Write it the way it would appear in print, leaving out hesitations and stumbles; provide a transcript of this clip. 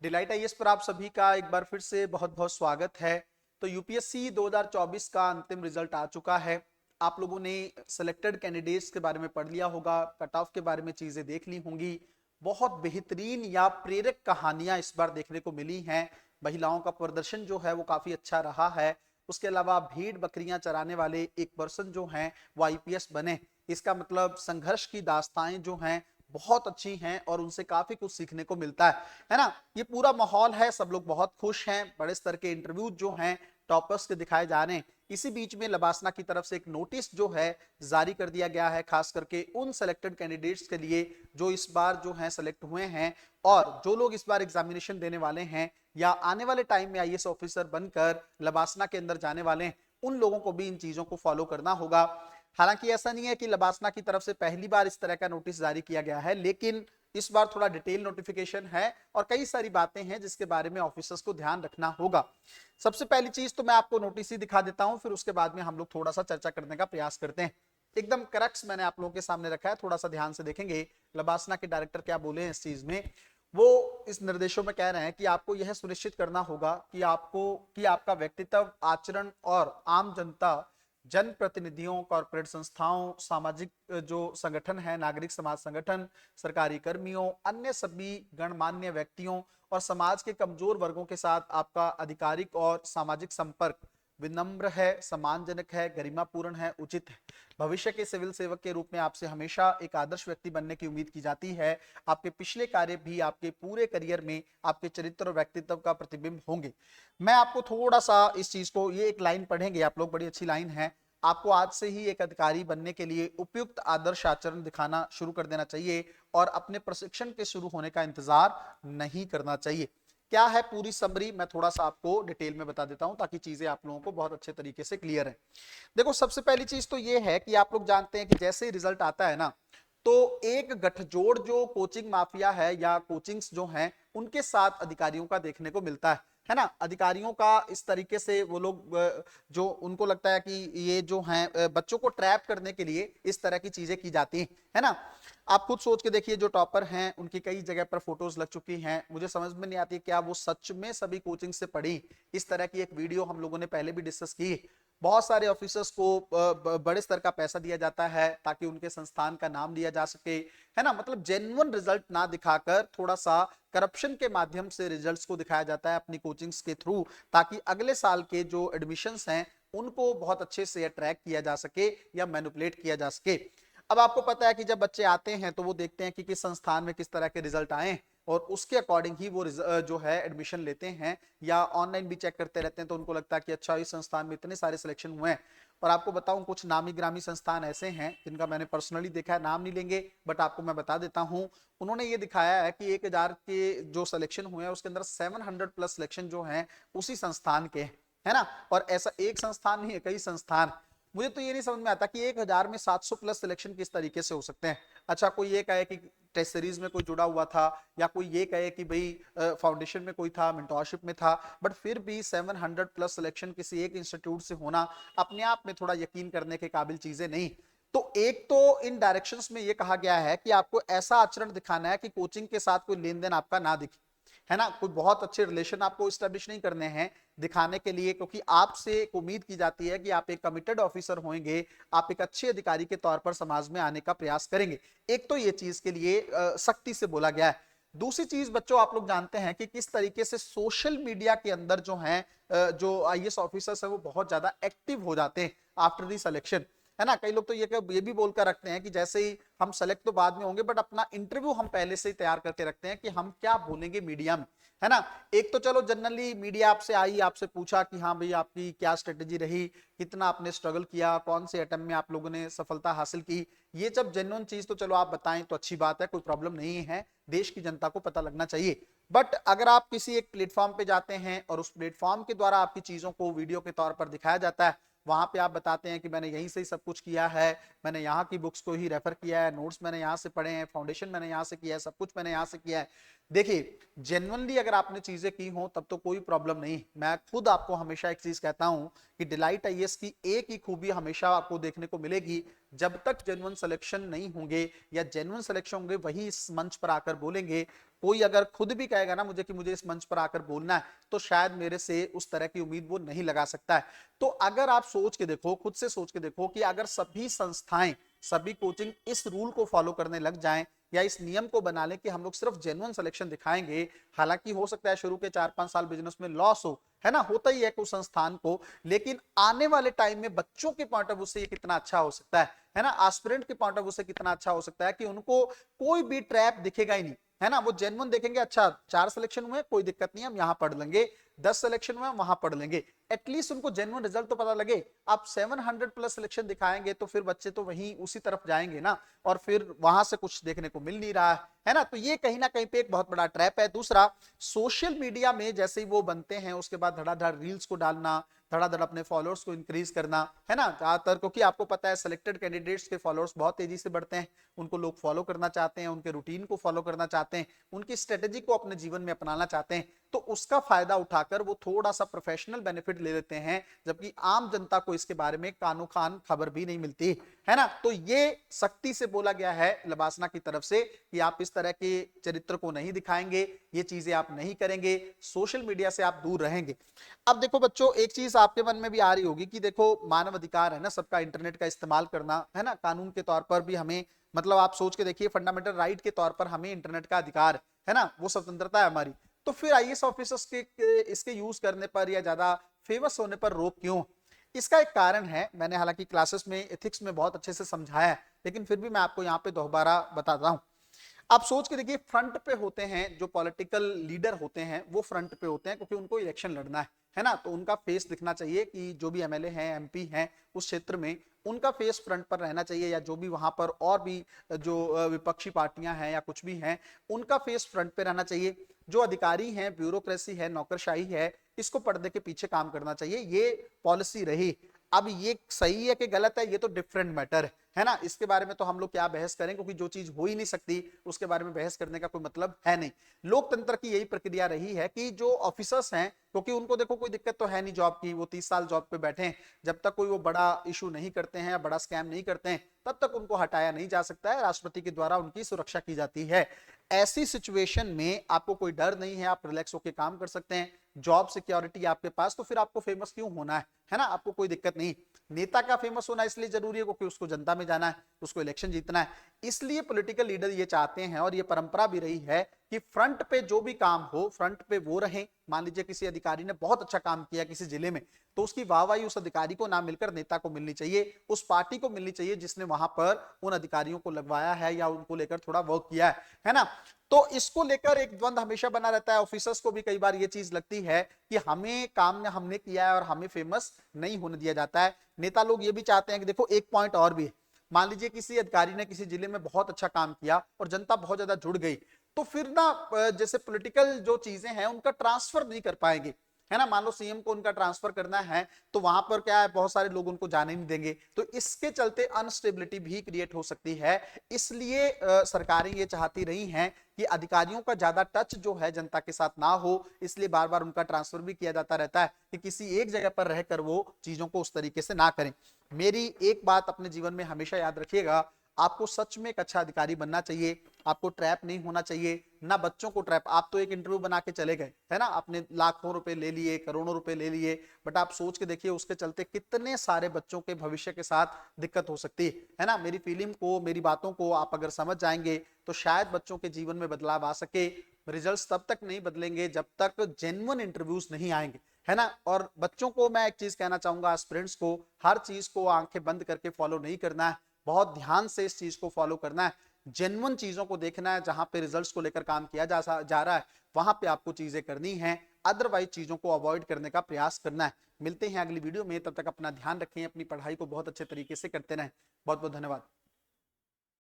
Delight IAS पर आप सभी का एक बार फिर से बहुत बहुत स्वागत है। तो यूपीएससी 2024 का अंतिम रिजल्ट आ चुका है। आप लोगों ने सिलेक्टेड कैंडिडेट्स के बारे में पढ़ लिया होगा, कट ऑफ के बारे में चीजें देख ली होंगी। बहुत बेहतरीन या प्रेरक कहानियां इस बार देखने को मिली हैं। महिलाओं का प्रदर्शन जो है वो काफी अच्छा रहा है। उसके अलावा भेड़ बकरियां चराने वाले एक पर्सन जो हैं वो आईपीएस बने। इसका मतलब संघर्ष की दास्ताएं जो हैं बहुत अच्छी हैं और उनसे काफी कुछ सीखने को मिलता है ना। ये पूरा माहौल है, सब लोग बहुत खुश हैं। बड़े स्तर के इंटरव्यू जो हैं टॉपर्स के दिखाए जा रहे हैं। इसी बीच में लबासना की तरफ से एक नोटिस जो है जारी कर दिया गया है, खास करके उन सेलेक्टेड कैंडिडेट्स के लिए जो इस बार जो हैं सेलेक्ट हुए हैं और जो लोग इस बार एग्जामिनेशन देने वाले हैं या आने वाले टाइम में आईएएस ऑफिसर बनकर लबासना के अंदर जाने वाले हैं। उन लोगों को भी इन चीजों को फॉलो करना होगा। हालांकि ऐसा नहीं है कि लबासना की तरफ से पहली बार इस तरह का नोटिस जारी किया गया है, लेकिन इस बार थोड़ा डिटेल नोटिफिकेशन है और कई सारी बातें हैं जिसके बारे में ऑफिसर्स को ध्यान रखना होगा। सबसे पहली चीज तो मैं आपको नोटिस ही दिखा देता हूं, फिर उसके बाद में हम लोग थोड़ा सा चर्चा करने का प्रयास करते हैं। एकदम करक्स मैंने आप लोगों के सामने रखा है, थोड़ा सा ध्यान से देखेंगे। लबासना के डायरेक्टर क्या बोले हैं इस चीज में। वो इस निर्देशों में कह रहे हैं कि आपको यह सुनिश्चित करना होगा कि आपका व्यक्तित्व, आचरण और आम जनता, जनप्रतिनिधियों, कॉर्पोरेट संस्थाओं, सामाजिक जो संगठन है, नागरिक समाज संगठन, सरकारी कर्मियों, अन्य सभी गणमान्य व्यक्तियों और समाज के कमजोर वर्गों के साथ आपका आधिकारिक और सामाजिक संपर्क विनम्र है, सम्मानजनक है, गरिमापूर्ण है, उचित है। भविष्य के सिविल सेवक के रूप में आपसे हमेशा एक आदर्श व्यक्ति बनने की उम्मीद की जाती है। आपके पिछले कार्य भी आपके पूरे करियर में आपके चरित्र और व्यक्तित्व का प्रतिबिंब होंगे। मैं आपको थोड़ा सा इस चीज को, ये एक लाइन पढ़ेंगे आप लोग, बड़ी अच्छी लाइन है। आपको आज से ही एक अधिकारी बनने के लिए उपयुक्त आदर्श आचरण दिखाना शुरू कर देना चाहिए और अपने प्रशिक्षण के शुरू होने का इंतजार नहीं करना चाहिए। क्या है पूरी समरी, मैं थोड़ा सा आपको डिटेल में बता देता हूं ताकि चीजें आप लोगों को बहुत अच्छे तरीके से क्लियर है। देखो, सबसे पहली चीज तो ये है कि आप लोग जानते हैं कि जैसे ही रिजल्ट आता है ना, तो एक गठजोड़ जो कोचिंग माफिया है या कोचिंग्स जो हैं उनके साथ अधिकारियों का देखने को मिलता है ना। अधिकारियों का इस तरीके से वो लोग जो उनको लगता है कि ये जो हैं बच्चों को ट्रैप करने के लिए इस तरह की चीजें की जाती हैं, है ना। आप खुद सोच के देखिए, जो टॉपर हैं उनकी कई जगह पर फोटोज लग चुकी हैं। मुझे समझ में नहीं आती क्या वो सच में सभी कोचिंग से पढ़ी। इस तरह की एक वीडियो हम लोगों ने पहले भी डिस्कस की। बहुत सारे ऑफिसर्स को बड़े स्तर का पैसा दिया जाता है ताकि उनके संस्थान का नाम लिया जा सके, है ना। मतलब जेन्युइन रिजल्ट ना दिखाकर थोड़ा सा करप्शन के माध्यम से रिजल्ट्स को दिखाया जाता है अपनी कोचिंग्स के थ्रू, ताकि अगले साल के जो एडमिशंस हैं उनको बहुत अच्छे से अट्रैक्ट किया जा सके या मैनिपुलेट किया जा सके। अब आपको पता है कि जब बच्चे आते हैं तो वो देखते हैं कि किस संस्थान में किस तरह के रिजल्ट आए और उसके अकॉर्डिंग ही वो जो है एडमिशन लेते हैं या ऑनलाइन भी चेक करते रहते हैं। तो उनको लगता है कि अच्छा, इस संस्थान में इतने सारे सिलेक्शन हुए हैं। और आपको बताऊं, कुछ नामी ग्रामी संस्थान ऐसे हैं जिनका मैंने पर्सनली देखा है, नाम नहीं लेंगे बट आपको मैं बता देता हूं। उन्होंने ये दिखाया है कि 1000 के जो सिलेक्शन हुए हैं उसके अंदर 700 प्लस सिलेक्शन जो है उसी संस्थान के, है ना। और ऐसा एक संस्थान नहीं है, कई संस्थान। मुझे तो ये नहीं समझ में आता कि 1000 में 700 प्लस सिलेक्शन किस तरीके से हो सकते हैं। अच्छा, कोई ये कहे कि टेस्ट सीरीज में कोई जुड़ा हुआ था या कोई ये कहे कि भाई फाउंडेशन में कोई था, मेंटोरशिप में था, बट फिर भी 700 प्लस सिलेक्शन किसी एक इंस्टीट्यूट से होना अपने आप में थोड़ा यकीन करने के काबिल चीजें नहीं। तो एक तो इन डायरेक्शंस में ये कहा गया है कि आपको ऐसा आचरण दिखाना है कि कोचिंग के साथ कोई लेन देन आपका ना दिखे, है ना। कोई बहुत अच्छे रिलेशन आपको स्टैब्लिश नहीं करने हैं दिखाने के लिए, क्योंकि आपसे एक उम्मीद की जाती है कि आप एक कमिटेड ऑफिसर होंगे, आप एक अच्छे अधिकारी के तौर पर समाज में आने का प्रयास करेंगे। एक तो ये चीज के लिए सख्ती से बोला गया है। दूसरी चीज बच्चों, आप लोग जानते हैं कि किस तरीके से सोशल मीडिया के अंदर जो है जो आईएएस ऑफिसर्स है वो बहुत ज्यादा एक्टिव हो जाते हैं आफ्टर दी सिलेक्शन, है ना। कई लोग तो ये भी बोलकर रखते हैं कि जैसे ही हम सेलेक्ट तो बाद में होंगे बट अपना इंटरव्यू हम पहले से ही तैयार करके रखते हैं कि हम क्या बोलेंगे मीडिया में, है ना। एक तो चलो जनरली मीडिया आपसे आई, आपसे पूछा कि हाँ भाई आपकी क्या स्ट्रेटेजी रही, कितना आपने स्ट्रगल किया, कौन से अटेम्प्ट में आप लोगों ने सफलता हासिल की। ये जब जेन्युइन चीज तो चलो आप बताएं तो अच्छी बात है, कोई प्रॉब्लम नहीं है, देश की जनता को पता लगना चाहिए। बट अगर आप किसी एक प्लेटफॉर्म पे जाते हैं और उस प्लेटफॉर्म के द्वारा आपकी चीजों को वीडियो के तौर पर दिखाया जाता है, वहां पे आप बताते हैं कि मैंने यहीं से ही सब कुछ किया है, मैंने यहाँ की बुक्स को ही रेफर किया है, नोट्स मैंने यहाँ से पढ़े हैं, फाउंडेशन मैंने यहाँ से किया है, सब कुछ मैंने यहाँ से किया है। देखिए, जेन्युइनली अगर आपने चीजें की हो तब तो कोई प्रॉब्लम नहीं। मैं खुद आपको हमेशा एक चीज कहता हूं कि डिलाइट आईएएस की एक ही खूबी हमेशा आपको देखने को मिलेगी, जब तक जेन्युइन सिलेक्शन नहीं होंगे या जेन्युइन सिलेक्शन होंगे वही इस मंच पर आकर बोलेंगे। कोई अगर खुद भी कहेगा ना मुझे कि मुझे इस मंच पर आकर बोलना है, तो शायद मेरे से उस तरह की उम्मीद वो नहीं लगा सकता है। तो अगर आप सोच के देखो, खुद से सोच के देखो कि अगर सभी संस्थाएं, सभी कोचिंग इस रूल को फॉलो करने लग जाएं या इस नियम को बना लें कि हम लोग सिर्फ जेन्युइन सिलेक्शन दिखाएंगे, हालांकि हो सकता है शुरू के 4-5 साल बिजनेस में लॉस हो, है ना, होता ही है कुछ संस्थान को, लेकिन आने वाले टाइम में बच्चों के पॉइंट ऑफ व्यू से ये कितना अच्छा हो सकता है ना, एस्पिरेंट के पॉइंट ऑफ व्यू से कितना अच्छा हो सकता है कि उनको कोई भी ट्रैप दिखेगा ही नहीं, है ना, वो जेन्युइन देखेंगे, अच्छा 4 सिलेक्शन हुए कोई दिक्कत नहीं, हम यहां पढ़ लेंगे, 10 सिलेक्शन हुए वहां पढ़ लेंगे, एटलीस्ट उनको जेन्युइन रिजल्ट तो पता लगे। आप 700 प्लस सिलेक्शन दिखाएंगे तो फिर बच्चे तो वहीं उसी तरफ जाएंगे ना, और फिर वहां से कुछ देखने को मिल नहीं रहा है ना, तो ये कहीं ना कहीं पे एक बहुत बड़ा ट्रैप है। दूसरा, सोशल मीडिया में जैसे ही वो बनते हैं उसके बाद धड़ाधड़ रील्स को डालना, धड़ाधड़ अपने फॉलोअर्स को इंक्रीज करना, है ना, ज्यादातर क्योंकि आपको पता है सिलेक्टेड कैंडिडेट्स के फॉलोअर्स बहुत तेजी से बढ़ते हैं, उनको लोग फॉलो करना चाहते हैं, उनके रूटीन को फॉलो करना चाहते हैं, उनकी स्ट्रेटेजी को अपने जीवन में अपनाना चाहते हैं, तो उसका फायदा उठाकर वो थोड़ा सा प्रोफेशनल बेनिफिट ले लेते हैं, जबकि आम जनता को इसके बारे में कानो कान खबर भी नहीं मिलती, है ना। तो ये सख्ती से बोला गया है लबासना की तरफ से कि आप इस तरह के चरित्र को नहीं दिखाएंगे, ये चीजें आप नहीं करेंगे, सोशल मीडिया से आप दूर रहेंगे। अब देखो बच्चों, एक चीज आपके मन में भी आ रही होगी कि देखो मानव अधिकार है ना सबका इंटरनेट का इस्तेमाल करना, है ना, कानून के तौर पर भी हमें, मतलब आप सोच के देखिए फंडामेंटल राइट के तौर पर हमें इंटरनेट का अधिकार है ना, वो स्वतंत्रता है हमारी, तो फिर आईएएस ऑफिसर्स के इसके यूज करने पर या ज्यादा फेमस होने पर रोक क्यों? इसका एक कारण है, मैंने हालांकि क्लासेस में एथिक्स में बहुत अच्छे से समझाया है, लेकिन फिर भी मैं आपको यहाँ पे दोबारा बताता हूँ। आप सोच के देखिए, फ्रंट पे होते हैं जो पॉलिटिकल लीडर होते हैं, वो फ्रंट पे होते हैं क्योंकि उनको इलेक्शन लड़ना है ना, तो उनका फेस दिखना चाहिए कि जो भी एमएलए हैं, एमपी हैं उस क्षेत्र में, उनका फेस फ्रंट पर रहना चाहिए, या जो भी वहां पर और भी जो विपक्षी पार्टियां हैं या कुछ भी हैं, उनका फेस फ्रंट पे रहना चाहिए। जो अधिकारी हैं, ब्यूरोक्रेसी है, नौकरशाही है, इसको पर्दे के पीछे काम करना चाहिए, ये पॉलिसी रही। अब ये सही है कि गलत है, ये तो डिफरेंट मैटर है ना, इसके बारे में तो हम लोग क्या बहस करें, क्योंकि जो चीज हो ही नहीं सकती उसके बारे में बहस करने का कोई मतलब है नहीं। लोकतंत्र की यही प्रक्रिया रही है कि जो ऑफिसर्स हैं, क्योंकि उनको देखो कोई दिक्कत तो है नहीं जॉब की, वो 30 साल जॉब पे बैठे हैं, जब तक कोई वो बड़ा इशू नहीं करते हैं, बड़ा स्कैम नहीं करते हैं, तब तक उनको हटाया नहीं जा सकता है, राष्ट्रपति के द्वारा उनकी सुरक्षा की जाती है। ऐसी सिचुएशन में आपको कोई डर नहीं है, आप रिलैक्स होकर काम कर सकते हैं, जॉब सिक्योरिटी आपके पास, तो फिर आपको फेमस क्यों होना है ना, आपको कोई दिक्कत नहीं। नेता का फेमस होना इसलिए जरूरी है क्योंकि उसको जनता में जाना है, उसको इलेक्शन जीतना है, इसलिए पॉलिटिकल लीडर ये चाहते हैं, और ये परंपरा भी रही है कि फ्रंट पे जो भी काम हो फ्रंट पे वो रहे। मान लीजिए किसी अधिकारी ने बहुत अच्छा काम किया किसी जिले में, तो उसकी वाहवाही उस अधिकारी को ना मिलकर नेता को मिलनी चाहिए, उस पार्टी को मिलनी चाहिए जिसने वहां पर उन अधिकारियों को लगवाया है या उनको लेकर थोड़ा वर्क किया है ना। तो इसको लेकर एक द्वंद हमेशा बना रहता है, ऑफिसर्स को भी कई बार ये चीज लगती है कि हमें काम में हमने किया है और हमें फेमस नहीं होने दिया जाता है। नेता लोग ये भी चाहते हैं कि देखो एक पॉइंट और भी है, मान लीजिए किसी अधिकारी ने किसी जिले में बहुत अच्छा काम किया और जनता बहुत ज्यादा जुड़ गई, तो फिर ना जैसे पॉलिटिकल जो चीजें हैं उनका ट्रांसफर नहीं कर पाएंगे, है ना, मान लो सीएम को उनका ट्रांसफर करना है, तो वहां पर क्या है, बहुत सारे लोग उनको जाने नहीं देंगे, तो इसके चलते अनस्टेबिलिटी भी क्रिएट हो सकती है। इसलिए सरकारें ये चाहती रही हैं कि अधिकारियों का ज्यादा टच जो है जनता के साथ ना हो, इसलिए बार बार उनका ट्रांसफर भी किया जाता रहता है कि किसी एक जगह पर रहकर वो चीजों को उस तरीके से ना करें। मेरी एक बात अपने जीवन में हमेशा याद रखिएगा, आपको सच में एक अच्छा अधिकारी बनना चाहिए, आपको ट्रैप नहीं होना चाहिए, ना बच्चों को ट्रैप। आप तो एक इंटरव्यू बना के चले गए, है ना, आपने लाखों रुपए ले लिए, करोड़ों रुपए ले लिए, बट आप सोच के देखिए उसके चलते कितने सारे बच्चों के भविष्य के साथ दिक्कत हो सकती है ना। मेरी फीलिंग को, मेरी बातों को आप अगर समझ जाएंगे तो शायद बच्चों के जीवन में बदलाव आ सके। रिजल्ट्स तब तक नहीं बदलेंगे जब तक जेन्युइन इंटरव्यूज नहीं आएंगे, है ना। और बच्चों को मैं एक चीज कहना चाहूंगा, एस्पिरेंट्स को, हर चीज को आंखें बंद करके फॉलो नहीं करना है, बहुत ध्यान से इस चीज को फॉलो करना है, जेन्युइन चीजों को देखना है, जहां पे रिजल्ट्स को लेकर काम किया जा रहा है वहां पे आपको चीजें करनी है, अदरवाइज चीजों को अवॉइड करने का प्रयास करना है। मिलते हैं अगली वीडियो में, तब तक अपना ध्यान रखें, अपनी पढ़ाई को बहुत अच्छे तरीके से करते रहें। बहुत बहुत धन्यवाद।